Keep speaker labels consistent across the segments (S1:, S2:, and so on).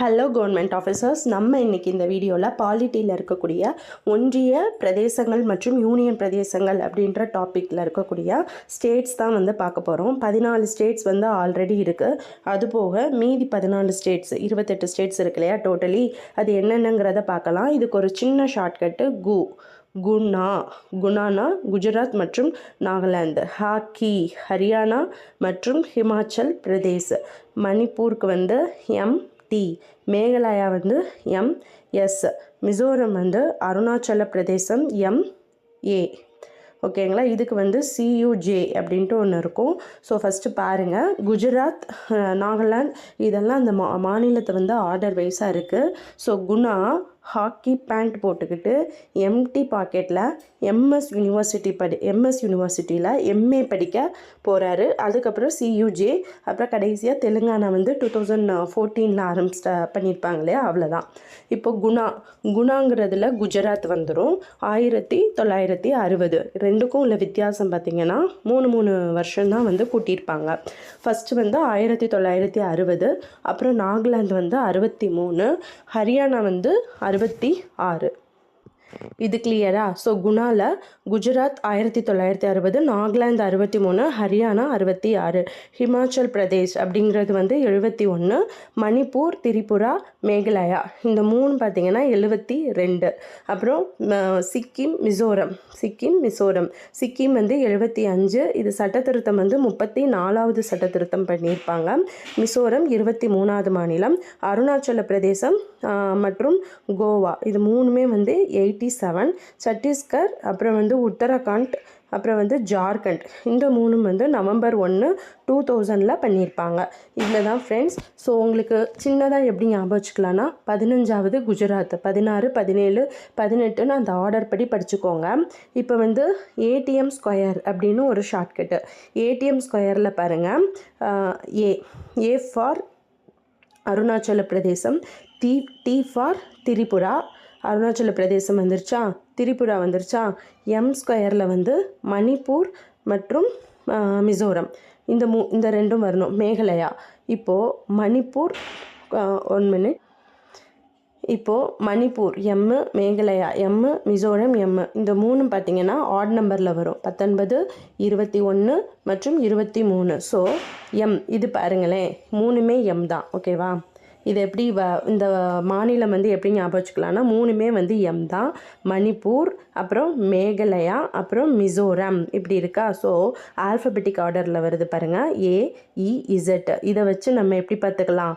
S1: Hello government officers, நம்ம இன்றைக்கி இந்த வீடியோவில் பாலிட்டியில் இருக்கக்கூடிய ஒன்றிய பிரதேசங்கள் மற்றும் யூனியன் பிரதேசங்கள் அப்படின்ற டாப்பிக்கில் இருக்கக்கூடிய ஸ்டேட்ஸ் தான் வந்து பார்க்க போகிறோம். 14 ஸ்டேட்ஸ் வந்து ஆல்ரெடி இருக்குது. அதுபோக மீதி 14 ஸ்டேட்ஸ் 28 ஸ்டேட்ஸ் இருக்கு இல்லையா டோட்டலி, அது என்னென்னங்கிறத பார்க்கலாம். இதுக்கு ஒரு சின்ன ஷார்ட்கட்டு குணானா குஜராத் மற்றும் நாகாலாந்து, ஹாக்கி ஹரியானா மற்றும் ஹிமாச்சல் பிரதேஷ், மணிப்பூருக்கு வந்து எம்டி, மேகாலயா வந்து எம்எஸ், மிசோரம் வந்து அருணாச்சல பிரதேசம் எம்ஏ. ஓகேங்களா, இதுக்கு வந்து சியூஜே அப்படின்ட்டு ஒன்று இருக்கும். ஸோ ஃபஸ்ட்டு பாருங்கள், குஜராத், நாகாலாந்து இதெல்லாம் அந்த மாநிலத்தை வந்து ஆர்டர் வைஸாக இருக்குது. ஸோ குணா ஹாக்கி பேண்ட் போட்டுக்கிட்டு எம்டி பாக்கெட்டில் எம்எஸ் யூனிவர்சிட்டியில் எம்ஏ படிக்க போகிறாரு. அதுக்கப்புறம் சியூஜே, அப்புறம் கடைசியாக தெலுங்கானா வந்து 2014 பண்ணியிருப்பாங்க இல்லையா, அவ்வளோதான். இப்போ குணாங்கிறதுல குஜராத் வந்துடும். 1960 ரெண்டுக்கும் உள்ள வித்தியாசம் பார்த்திங்கன்னா 3 வருஷம்தான் வந்து கூட்டியிருப்பாங்க. ஃபஸ்ட்டு வந்து 1960, அப்புறம் நாகாலாந்து வந்து 63, ஹரியானா வந்து 66. இது கிளியரா? ஸோ குணாவில் குஜராத் 1960, நாகாலாந்து 63, ஹரியானா 66, ஹிமாச்சல் பிரதேஷ் அப்படிங்கிறது வந்து 71, மணிப்பூர், திரிபுரா, மேகாலயா இந்த 3 பார்த்திங்கன்னா 72, அப்புறம் சிக்கிம் மிசோரம் வந்து 75. இது சட்டத்திருத்தம் வந்து 34வது சட்டத்திருத்தம் பண்ணியிருப்பாங்க. மிசோரம் 23வது மாநிலம். அருணாச்சல பிரதேசம் மற்றும் கோவா இது 3மே வந்து 87, சத்தீஸ்கர், அப்புறம் வந்து உத்தரகாண்ட், அப்புறம் வந்து ஜார்க்கண்ட் இந்த 3 வந்து November 1, 2000 பண்ணியிருப்பாங்க. இதில் தான் ஃப்ரெண்ட்ஸ். ஸோ உங்களுக்கு சின்னதாக எப்படி ஞாபகம் வச்சுக்கலான்னா, 15வது குஜராத், 16, 17, 18ன்னு அந்த ஆர்டர் படி படிச்சுக்கோங்க. இப்போ வந்து ஏடிஎம் ஸ்கொயர் அப்படின்னு ஒரு ஷார்ட்கட்டு. ஏடிஎம் ஸ்கொயரில் பாருங்கள், A for Arunachal Pradesh, D for Tripura, Arunachal பிரதேசம் வந்துருச்சா, திரிபுரா வந்துருச்சா, எம் ஸ்கொயரில் வந்து மணிப்பூர் மற்றும் மிசோரம் இந்த ரெண்டும் வரணும். மேகாலயா, இப்போது மணிப்பூர் 1 மினிட். இப்போது Manipur M, Meghalaya M, Mizoram M இந்த 3 பார்த்திங்கன்னா ஆட் நம்பரில் வரும். 19, 21 மற்றும் 23. ஸோ எம் இது பாருங்களேன், 3மே எம் தான். ஓகேவா? இது எப்படி இந்த மாநிலம் வந்து எப்படி ஞாபகம் வச்சுக்கலான்னா, 3மே வந்து எம் தான். மணிப்பூர், அப்புறம் மேகாலயா, அப்புறம் மிசோரம் இப்படி இருக்கா. ஸோ ஆல்ஃபபெட்டிக் ஆர்டரில் வருது பாருங்கள், AEZ. இதை வச்சு நம்ம எப்படி பார்த்துக்கலாம்,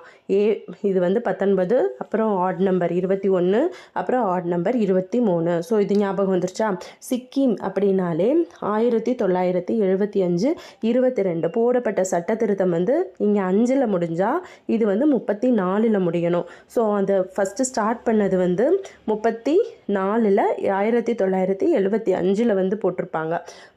S1: இது வந்து 19, அப்புறம் ஆட் நம்பர் 21, அப்புறம் ஆட் நம்பர் 23. ஸோ இது ஞாபகம் வந்துருச்சா. சிக்கிம் அப்படின்னாலே 1975, 22 போடப்பட்ட சட்ட திருத்தம் வந்து இங்கே 5ல் முடிஞ்சால் இது வந்து 34ல் முடியணும். ஸோ அந்த ஃபஸ்ட்டு ஸ்டார்ட் பண்ணது வந்து 34ல் 1975 வந்து போட்டிருப்பாங்க.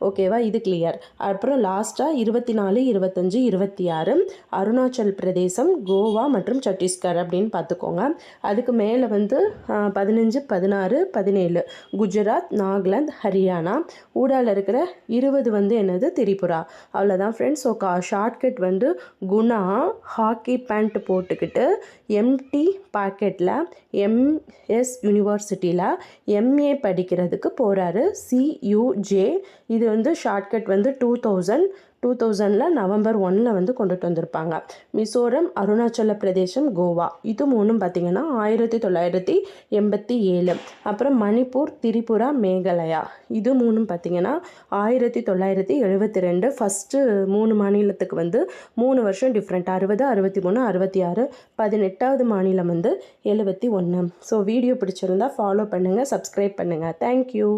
S1: ஓகேவா? இது கிளியர். அப்புறம் லாஸ்ட்டாக 24, 25, 26 அருணாச்சல் பிரதேசம், கோவா மற்றும் சத்தீஸ்கர் அப்படின்னு பார்த்துக்கோங்க. அதுக்கு மேலே வந்து 15, 16, 17 குஜராத், நாகாலாந்து, ஹரியானா. ஊடால இருக்கிற 20 வந்து என்னது, திரிபுரா. அவ்வளோதான் ஃப்ரெண்ட்ஸ். ஸோ ஷார்ட்கட் வந்து குணா ஹாக்கி பேண்ட் போட்டுக்கிட்டு எம்டி பாக்கெட்டில் எம்எஸ் யூனிவர்சிட்டியில் எம்ஏ படிக்கிறதுக்கு போகிறாரு. சியூஜே இது வந்து ஷார்ட்கட் வந்து 2000 November 1 வந்து கொண்டுட்டு வந்திருப்பாங்க. மிசோரம், அருணாச்சல பிரதேசம், கோவா இது 3 பார்த்திங்கன்னா 1987. அப்புறம் மணிப்பூர், திரிபுரா, மேகாலயா இது 3 பார்த்திங்கன்னா 1972. ஃபஸ்ட்டு 3 மாநிலத்துக்கு வந்து 3 வருஷம் டிஃப்ரெண்ட், 60, 63, 66. 18வது மாநிலம் வந்து 71. ஸோ வீடியோ பிடிச்சிருந்தா ஃபாலோ பண்ணுங்கள், சப்ஸ்கிரைப் பண்ணுங்கள். தேங்க்யூ.